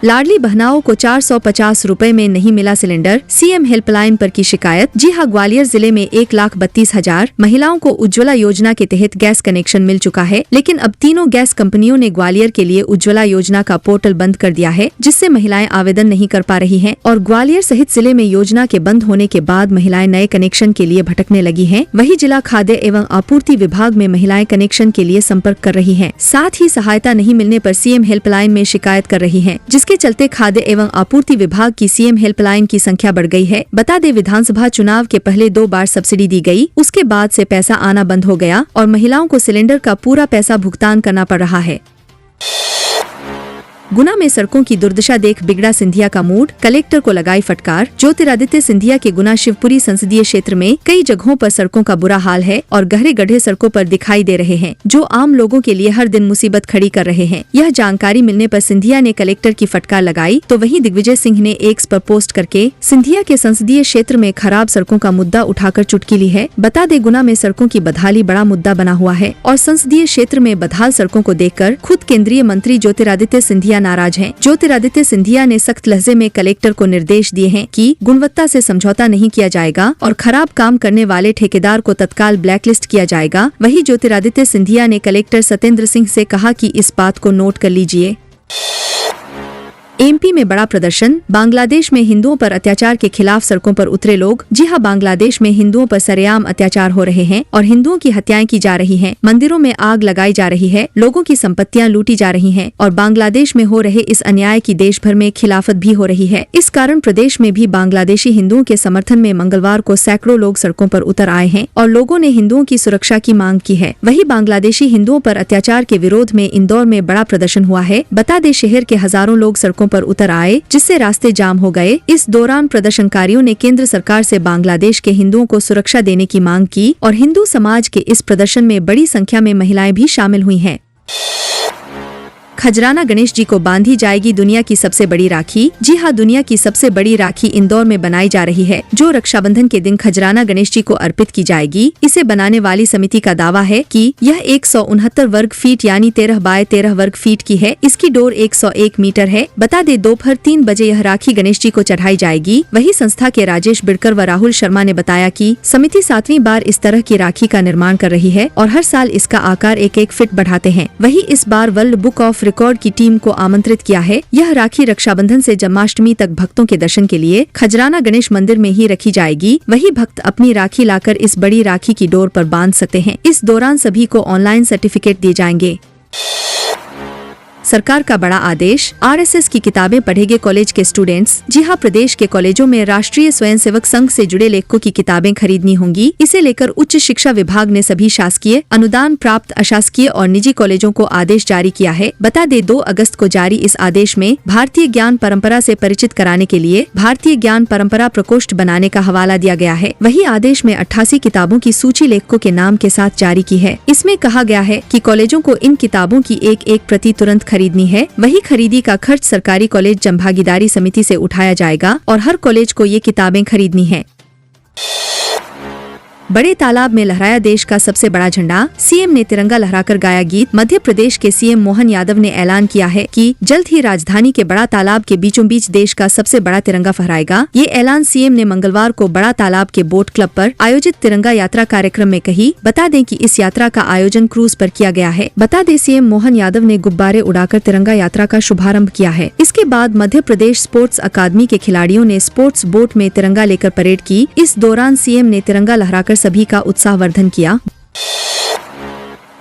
लाडली बहनाओं को 450 रुपए में नहीं मिला सिलेंडर, सीएम हेल्पलाइन पर की शिकायत। जी हां, ग्वालियर जिले में 1,32,000 महिलाओं को उज्ज्वला योजना के तहत गैस कनेक्शन मिल चुका है, लेकिन अब तीनों गैस कंपनियों ने ग्वालियर के लिए उज्ज्वला योजना का पोर्टल बंद कर दिया है, जिससे महिलाएं आवेदन नहीं कर पा रही हैं और ग्वालियर सहित जिले में योजना के बंद होने के बाद महिलाएं नए कनेक्शन के लिए भटकने लगी हैं। वहीं जिला खाद्य एवं आपूर्ति विभाग में महिलाएं कनेक्शन के लिए संपर्क कर रही हैं। साथ ही सहायता नहीं मिलने पर सीएम हेल्पलाइन में शिकायत कर रही हैं, जिसके चलते खाद्य एवं आपूर्ति विभाग की सीएम हेल्पलाइन की संख्या बढ़ गई है। बता दें, विधानसभा चुनाव के पहले 2 बार सब्सिडी दी गई, उसके बाद से पैसा आना बंद हो गया और महिलाओं को सिलेंडर का पूरा पैसा भुगतान करना पड़ रहा है। गुना में सड़कों की दुर्दशा देख बिगड़ा सिंधिया का मूड, कलेक्टर को लगाई फटकार। ज्योतिरादित्य सिंधिया के गुना शिवपुरी संसदीय क्षेत्र में कई जगहों पर सड़कों का बुरा हाल है और गहरे गड्ढे सड़कों पर दिखाई दे रहे हैं, जो आम लोगों के लिए हर दिन मुसीबत खड़ी कर रहे हैं। यह जानकारी मिलने पर सिंधिया ने कलेक्टर की फटकार लगाई, तो वहीं दिग्विजय सिंह ने एक्स पर पोस्ट करके सिंधिया के संसदीय क्षेत्र में खराब सड़कों का मुद्दा उठाकर चुटकी ली है। बता दें, गुना में सड़कों की बदहाली बड़ा मुद्दा बना हुआ है और संसदीय क्षेत्र में बदहाल सड़कों को देखकर खुद केंद्रीय मंत्री ज्योतिरादित्य सिंधिया नाराज हैं। ज्योतिरादित्य सिंधिया ने सख्त लहजे में कलेक्टर को निर्देश दिए हैं कि गुणवत्ता से समझौता नहीं किया जाएगा और खराब काम करने वाले ठेकेदार को तत्काल ब्लैकलिस्ट किया जाएगा। वहीं ज्योतिरादित्य सिंधिया ने कलेक्टर सत्येंद्र सिंह से कहा कि इस बात को नोट कर लीजिए। एमपी में बड़ा प्रदर्शन, बांग्लादेश में हिंदुओं पर अत्याचार के खिलाफ सड़कों पर उतरे लोग। जी हां, बांग्लादेश में हिंदुओं पर सरेआम अत्याचार हो रहे हैं और हिंदुओं की हत्याएं की जा रही हैं, मंदिरों में आग लगाई जा रही है, लोगों की संपत्तियां लूटी जा रही हैं और बांग्लादेश में हो रहे इस अन्याय की देश भर में खिलाफत भी हो रही है। इस कारण प्रदेश में भी बांग्लादेशी हिंदुओं के समर्थन में मंगलवार को सैकड़ों लोग सड़कों पर उतर आए हैं और लोगों ने हिंदुओं की सुरक्षा की मांग की है। वहीं बांग्लादेशी हिंदुओं पर अत्याचार के विरोध में इंदौर में बड़ा प्रदर्शन हुआ है। बता दें, शहर के हजारों लोग सड़कों पर उतर आए, जिससे रास्ते जाम हो गए। इस दौरान प्रदर्शनकारियों ने केंद्र सरकार से बांग्लादेश के हिंदुओं को सुरक्षा देने की मांग की और हिंदू समाज के इस प्रदर्शन में बड़ी संख्या में महिलाएं भी शामिल हुई हैं। खजराना गणेश जी को बांधी जाएगी दुनिया की सबसे बड़ी राखी। जी हां, दुनिया की सबसे बड़ी राखी इंदौर में बनाई जा रही है, जो रक्षाबंधन के दिन खजराना गणेश जी को अर्पित की जाएगी। इसे बनाने वाली समिति का दावा है कि यह 169 वर्ग फीट यानी 13 बाय 13 वर्ग फीट की है। इसकी डोर 101 मीटर है। बता दें, दोपहर 3 बजे यह राखी गणेश जी को चढ़ाई जाएगी। वही संस्था के राजेश बिड़कर व राहुल शर्मा ने बताया कि समिति 7वीं बार इस तरह की राखी का निर्माण कर रही है और हर साल इसका आकार 1-1 फीट बढ़ाते हैं। वही इस बार वर्ल्ड बुक ऑफ रिकॉर्ड की टीम को आमंत्रित किया है। यह राखी रक्षाबंधन से जन्माष्टमी तक भक्तों के दर्शन के लिए खजराना गणेश मंदिर में ही रखी जाएगी। वही भक्त अपनी राखी लाकर इस बड़ी राखी की डोर पर बांध सकते हैं। इस दौरान सभी को ऑनलाइन सर्टिफिकेट दिए जाएंगे। सरकार का बड़ा आदेश, आरएसएस की किताबें पढ़ेंगे कॉलेज के स्टूडेंट्स। जी हां, प्रदेश के कॉलेजों में राष्ट्रीय स्वयंसेवक संघ से जुड़े लेखकों की किताबें खरीदनी होंगी। इसे लेकर उच्च शिक्षा विभाग ने सभी शासकीय, अनुदान प्राप्त अशासकीय और निजी कॉलेजों को आदेश जारी किया है। बता दें, 2 अगस्त को जारी इस आदेश में भारतीय ज्ञान परंपरा से परिचित कराने के लिए भारतीय ज्ञान परंपरा प्रकोष्ठ बनाने का हवाला दिया गया है। वही आदेश में 88 किताबों की सूची लेखकों के नाम के साथ जारी की है। इसमें कहा गया है कि कॉलेजों को इन किताबों की एक प्रति तुरंत खरीदनी है। वही खरीदी का खर्च सरकारी कॉलेज जनभागीदारी समिति से उठाया जाएगा और हर कॉलेज को ये किताबें खरीदनी है। बड़े तालाब में लहराया देश का सबसे बड़ा झंडा, सीएम ने तिरंगा लहराकर गाया गीत। मध्य प्रदेश के सीएम मोहन यादव ने ऐलान किया है कि जल्द ही राजधानी के बड़ा तालाब के बीचों बीच देश का सबसे बड़ा तिरंगा फहराएगा। ये ऐलान सीएम ने मंगलवार को बड़ा तालाब के बोट क्लब पर आयोजित तिरंगा यात्रा कार्यक्रम में कही। बता दें कि इस यात्रा का आयोजन क्रूज पर किया गया है। बता दें, सीएम मोहन यादव ने गुब्बारे उड़ाकर तिरंगा यात्रा का शुभारंभ किया है। इसके बाद मध्य प्रदेश स्पोर्ट्स अकादमी के खिलाड़ियों ने स्पोर्ट्स बोट में तिरंगा लेकर परेड की। इस दौरान सीएम ने तिरंगा लहराकर सभी का उत्साहवर्धन किया।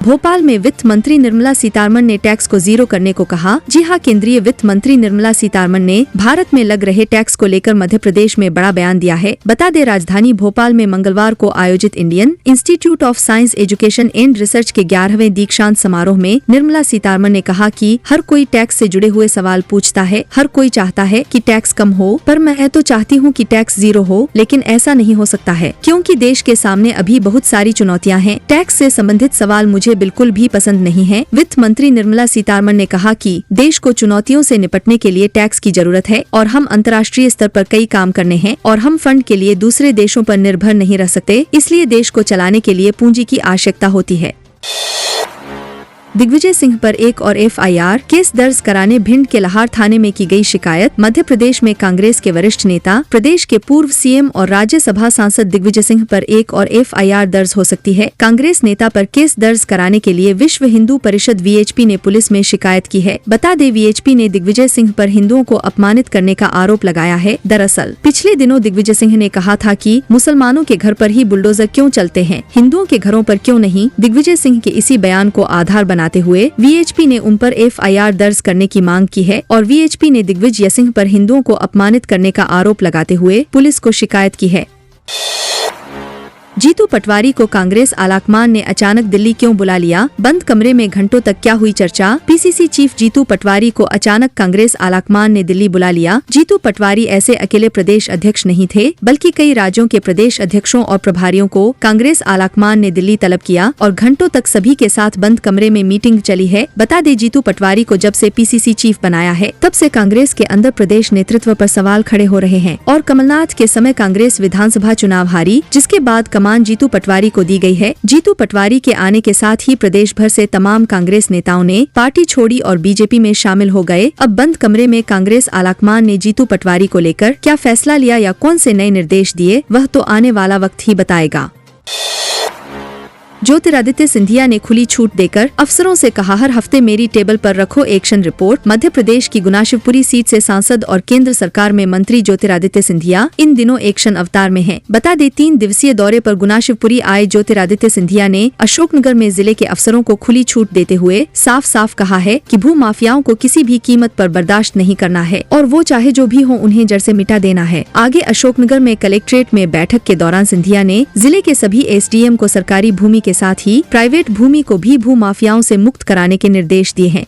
भोपाल में वित्त मंत्री निर्मला सीतारमण ने टैक्स को जीरो करने को कहा। जी हां, केंद्रीय वित्त मंत्री निर्मला सीतारमण ने भारत में लग रहे टैक्स को लेकर मध्य प्रदेश में बड़ा बयान दिया है। बता दें, राजधानी भोपाल में मंगलवार को आयोजित Indian institute of science education and research के 11वें दीक्षांत समारोह में निर्मला सीतारमण ने कहा कि हर कोई टैक्स से जुड़े हुए सवाल पूछता है। हर कोई चाहता है कि टैक्स कम हो, पर मैं तो चाहती हूँ कि टैक्स जीरो हो, लेकिन ऐसा नहीं हो सकता है क्योंकि देश के सामने अभी बहुत सारी चुनौतियाँ हैं। टैक्स से संबंधित सवाल मुझे बिल्कुल भी पसंद नहीं है। वित्त मंत्री निर्मला सीतारमण ने कहा कि देश को चुनौतियों से निपटने के लिए टैक्स की जरूरत है और हम अंतर्राष्ट्रीय स्तर पर कई काम करने हैं और हम फंड के लिए दूसरे देशों पर निर्भर नहीं रह सकते। इसलिए देश को चलाने के लिए पूंजी की आवश्यकता होती है। दिग्विजय सिंह पर 1 और FIR केस दर्ज कराने भिंड के लाहौर थाने में की गई शिकायत। मध्य प्रदेश में कांग्रेस के वरिष्ठ नेता, प्रदेश के पूर्व CM और राज्यसभा सांसद दिग्विजय सिंह पर 1 और FIR दर्ज हो सकती है। कांग्रेस नेता पर केस दर्ज कराने के लिए विश्व हिंदू परिषद VHP ने पुलिस में शिकायत की है। बता दें, VHP ने दिग्विजय सिंह पर हिंदुओं को अपमानित करने का आरोप लगाया है। दरअसल पिछले दिनों दिग्विजय सिंह ने कहा था कि मुसलमानों के घर पर ही बुलडोजर क्यों चलते हैं, हिंदुओं के घरों पर क्यों नहीं। दिग्विजय सिंह के इसी बयान को आधार बनाते हुए VHP ने उन पर FIR दर्ज करने की मांग की है और VHP ने दिग्विजय सिंह पर हिंदुओं को अपमानित करने का आरोप लगाते हुए पुलिस को शिकायत की है। जीतू पटवारी को कांग्रेस आलाकमान ने अचानक दिल्ली क्यों बुला लिया? बंद कमरे में घंटों तक क्या हुई चर्चा? PCC चीफ जीतू पटवारी को अचानक कांग्रेस आलाकमान ने दिल्ली बुला लिया। जीतू पटवारी ऐसे अकेले प्रदेश अध्यक्ष नहीं थे, बल्कि कई राज्यों के प्रदेश अध्यक्षों और प्रभारियों को कांग्रेस आलाकमान ने दिल्ली तलब किया और घंटों तक सभी के साथ बंद कमरे में मीटिंग चली है। बता दें, जीतू पटवारी को जब से PCC चीफ बनाया है, तब से कांग्रेस के अंदर प्रदेश नेतृत्व पर सवाल खड़े हो रहे हैं और कमलनाथ के समय कांग्रेस विधानसभा चुनाव हारी, जिसके बाद जीतू पटवारी को दी गई है। जीतू पटवारी के आने के साथ ही प्रदेश भर से तमाम कांग्रेस नेताओं ने पार्टी छोड़ी और बीजेपी में शामिल हो गए। अब बंद कमरे में कांग्रेस आलाकमान ने जीतू पटवारी को लेकर क्या फैसला लिया या कौन से नए निर्देश दिए, वह तो आने वाला वक्त ही बताएगा। ज्योतिरादित्य सिंधिया ने खुली छूट देकर अफसरों से कहा, हर हफ्ते मेरी टेबल पर रखो एक्शन रिपोर्ट। मध्य प्रदेश की गुना शिवपुरी सीट से सांसद और केंद्र सरकार में मंत्री ज्योतिरादित्य सिंधिया इन दिनों एक्शन अवतार में हैं। बता दें, 3 दिवसीय दौरे पर गुना शिवपुरी आए ज्योतिरादित्य सिंधिया ने अशोकनगर में जिले के अफसरों को खुली छूट देते हुए साफ साफ कहा है कि भू माफियाओं को किसी भी कीमत पर बर्दाश्त नहीं करना है और वो चाहे जो भी हो उन्हें जड़ से मिटा देना है। आगे अशोकनगर में कलेक्ट्रेट में बैठक के दौरान सिंधिया ने जिले के सभी SDM को सरकारी भूमि के साथ ही प्राइवेट भूमि को भी भू माफियाओं से मुक्त कराने के निर्देश दिए हैं।